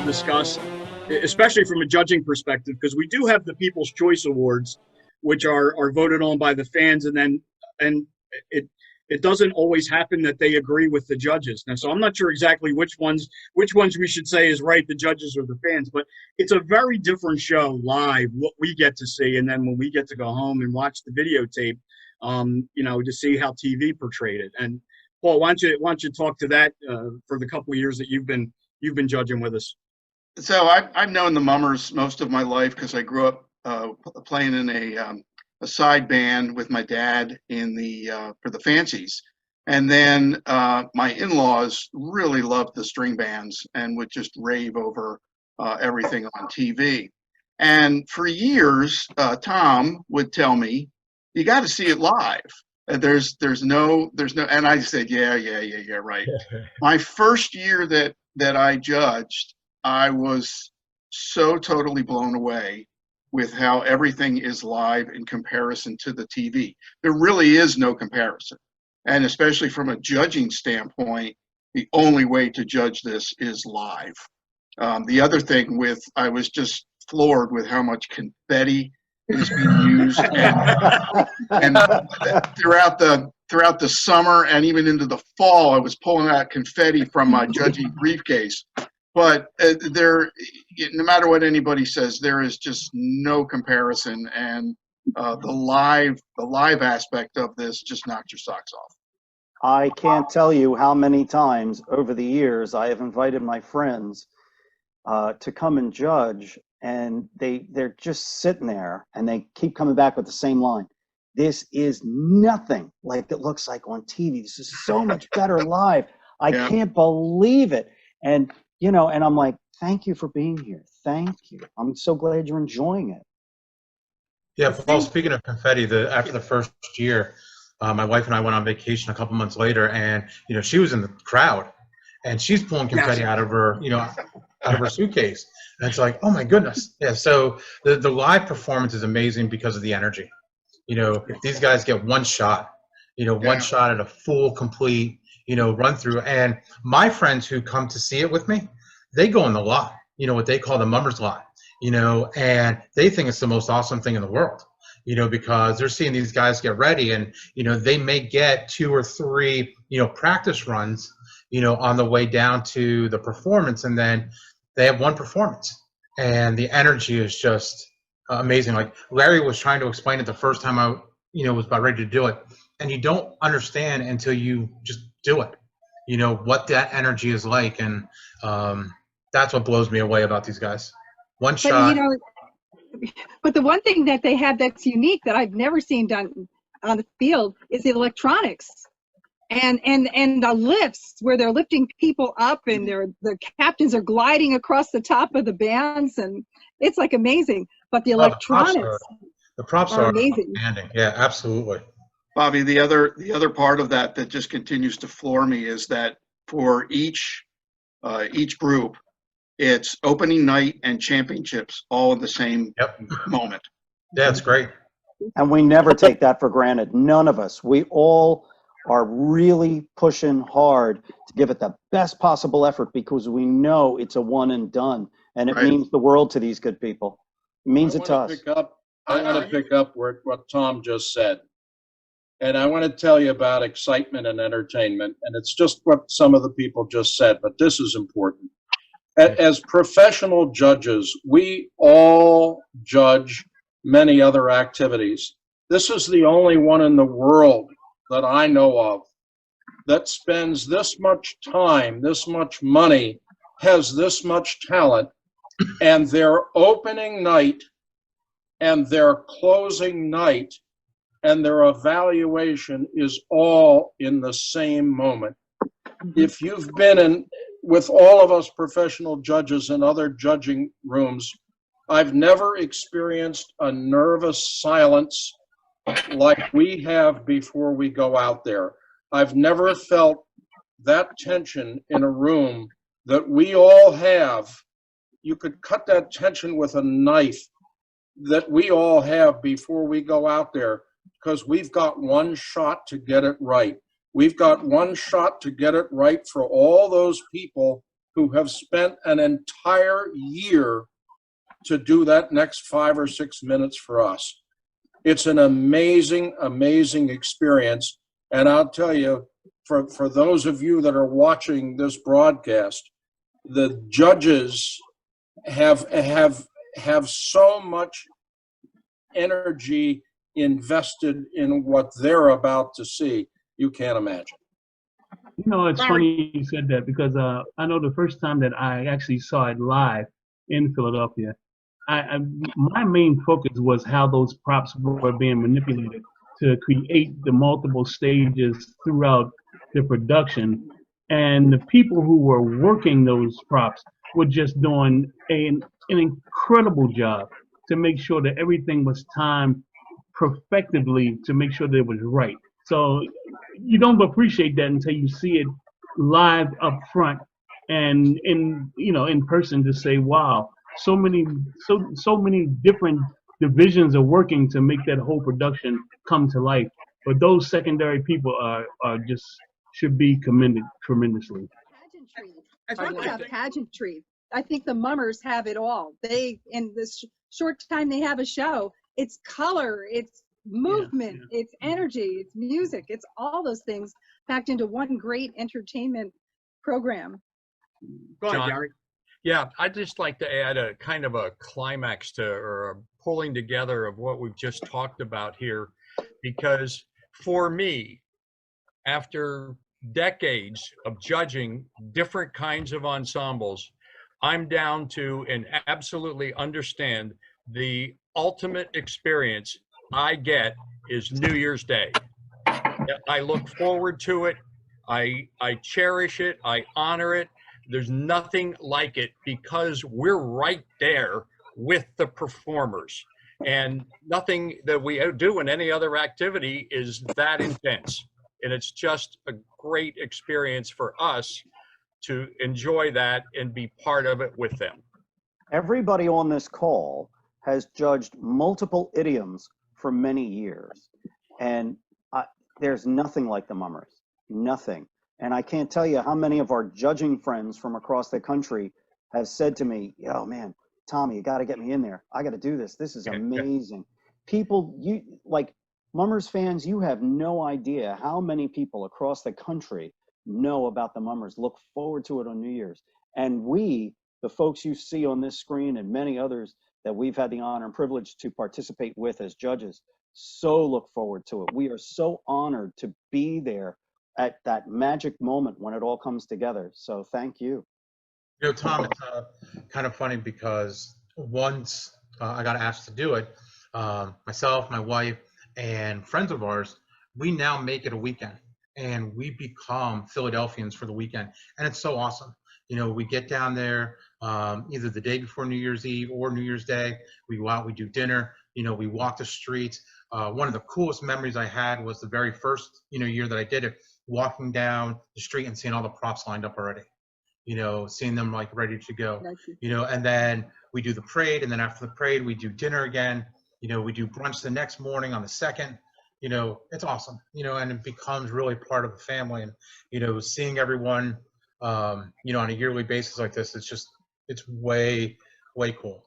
to discuss, especially from a judging perspective, because we do have the People's Choice Awards, which are voted on by the fans, and it doesn't always happen that they agree with the judges. Now, so I'm not sure exactly which ones we should say is right, the judges or the fans, but it's a very different show live, what we get to see, and then when we get to go home and watch the videotape, to see how TV portrayed it. And Paul, why don't you talk to that for the couple of years that you've been judging with us? So I've known the Mummers most of my life because I grew up playing in a side band with my dad for the Fancies, and then my in-laws really loved the string bands and would just rave over everything on TV. And for years, Tom would tell me, "You got to see it live. There's no," and I said, "Yeah, right." My first year that I judged, I was so totally blown away with how everything is live in comparison to the TV. There really is no comparison. And especially from a judging standpoint, the only way to judge this is live. The other thing I was just floored with how much confetti is being used and throughout the summer and even into the fall, I was pulling out confetti from my judging briefcase. But no matter what anybody says, there is just no comparison, and the live aspect of this just knocks your socks off. I can't tell you how many times over the years I have invited my friends to come and judge, and they're just sitting there, and they keep coming back with the same line. "This is nothing like it looks like on TV. This is so much better live. I can't believe it." And and I'm like, "Thank you for being here. Thank you. I'm so glad you're enjoying it." Yeah, Paul, speaking of confetti, after the first year, my wife and I went on vacation a couple months later, and she was in the crowd, and she's pulling confetti out of her suitcase, and it's like, oh my goodness. Yeah, so the live performance is amazing because of the energy. These guys get one shot at a full, complete run through. And my friends who come to see it with me, they go in the lot, what they call the Mummers lot, and they think it's the most awesome thing in the world, because they're seeing these guys get ready, and, they may get 2 or 3, practice runs, on the way down to the performance, and then they have one performance, and the energy is just amazing. Like Larry was trying to explain it the first time I, was about ready to do it, and you don't understand until you just do it, what that energy is like. And that's what blows me away about these guys. One shot. But the one thing that they have that's unique that I've never seen done on the field is the electronics and the lifts where they're lifting people up, and the captains are gliding across the top of the bands, and it's like amazing. But the electronics, the props are amazing. Outstanding. Yeah, absolutely. Bobby, the other part of that just continues to floor me is that for each group, it's opening night and championships all in the same moment. Yeah, it's great. And we never take that for granted. None of us. We all are really pushing hard to give it the best possible effort because we know it's a one and done, and it means the world to these good people. It means it to us. I want to pick up what Tom just said. And I want to tell you about excitement and entertainment. And it's just what some of the people just said, but this is important. As professional judges, we all judge many other activities. This is the only one in the world that I know of that spends this much time, this much money, has this much talent, and their opening night and their closing night and their evaluation is all in the same moment. If you've been with all of us professional judges in other judging rooms, I've never experienced a nervous silence like we have before we go out there. I've never felt that tension in a room that we all have. You could cut that tension with a knife that we all have before we go out there, because we've got one shot to get it right. We've got one shot to get it right for all those people who have spent an entire year to do that next 5 or 6 minutes for us. It's an amazing, amazing experience. And I'll tell you, for those of you that are watching this broadcast, the judges have so much energy invested in what they're about to see. You can't imagine. You know, it's funny you said that because I know the first time that I actually saw it live in Philadelphia, my main focus was how those props were being manipulated to create the multiple stages throughout the production. And the people who were working those props were just doing an incredible job to make sure that everything was timed perfectively to make sure that it was right. So you don't appreciate that until you see it live up front and in person to say, wow, so many different divisions are working to make that whole production come to life. But those secondary people are just should be commended tremendously. Pageantry. I Talk think- about pageantry. I think the Mummers have it all. They, in this short time they have a show, it's color, it's movement, it's energy, it's music, it's all those things packed into one great entertainment program. Go ahead, John? Gary. Yeah, I'd just like to add a kind of a climax to or a pulling together of what we've just talked about here, because for me, after decades of judging different kinds of ensembles, I'm down to and absolutely understand the ultimate experience I get is New Year's Day. I look forward to it. I cherish it. I honor it. There's nothing like it because we're right there with the performers. And nothing that we do in any other activity is that intense. And it's just a great experience for us to enjoy that and be part of it with them. Everybody on this call has judged multiple idioms for many years. And there's nothing like the Mummers, nothing. And I can't tell you how many of our judging friends from across the country have said to me, yo, man, Tommy, you got to get me in there. I got to do this. This is amazing. People, you like Mummers fans, you have no idea how many people across the country know about the Mummers, look forward to it on New Year's. And we, the folks you see on this screen and many others that we've had the honor and privilege to participate with as judges, so look forward to it. We are so honored to be there at that magic moment when it all comes together. So thank you. You know, Tom, it's kind of funny because once I got asked to do it, myself, my wife, and friends of ours, we now make it a weekend. And we become Philadelphians for the weekend. And it's so awesome. You know, we get down there either the day before New Year's Eve or New Year's Day. We go out, we do dinner. You know, we walk the streets. One of the coolest memories I had was the very first, year that I did it, walking down the street and seeing all the props lined up already. You know, seeing them like ready to go. And then we do the parade. And then after the parade, we do dinner again. You know, we do brunch the next morning on the 2nd. You know, it's awesome, and it becomes really part of the family. And, seeing everyone, on a yearly basis like this, it's way, way cool.